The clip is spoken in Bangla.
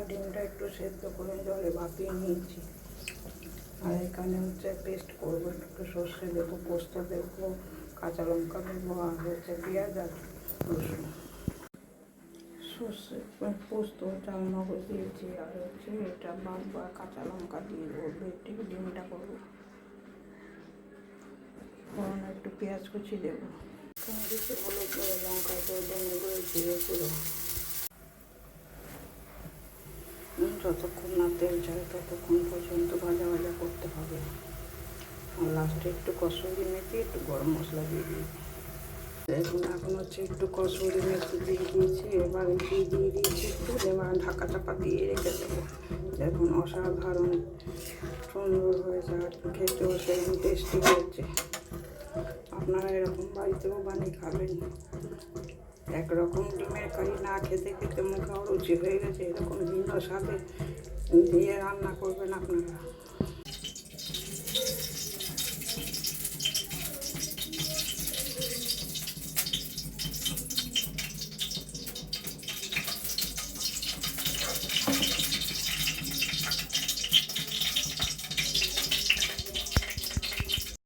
ডিমটা একটু সেদ্ধ করে জলে ভাপিয়ে নিয়েছি। আর এখানে হচ্ছে পেস্ট করবো, একটু সর্ষে দেবো, পোস্ত দেবো, কাঁচা লঙ্কা দেবো, আর হচ্ছে পেঁয়াজ আর রসুন। সর্ষে পোস্ত চাল মগজ দিয়েছি, আর হচ্ছে এটা বা কাঁচা লঙ্কা দিয়ে দেবো, বেটে ডিমটা করবো। ফোড়নে একটু পেঁয়াজ কুচি দেবো, দিতে হলুদ গুঁড়ো, লঙ্কা গুঁড়ো, ধনে গুঁড়ো, জিরে গুঁড়ো। যতক্ষণ না তেল ছাড়ে ততক্ষণ পর্যন্ত ভাজা ভাজা করতে হবে। আর লাস্টে একটু কসুরি মেথি, একটু গরম মশলা দিয়ে দিয়েছি। এখন হচ্ছে একটু কসুরি মেথি দিয়ে দিয়েছি, এবার দিয়ে দিয়েছি একটু, এবার ঢাকা চাপা দিয়ে রেখে দেবো। এখন অসাধারণ সুন্দর হয়েছে, আর খেতেও সেই টেস্টি হয়েছে। আপনারা এরকম বাড়িতেও বানিয়ে খাবেন। একরকম ডিমের কারি না খেতে খেতে মুখে অরুচি হয়ে গেছে, এরকম ভিন্ন স্বাদে দিয়ে রান্না করবেন আপনারা।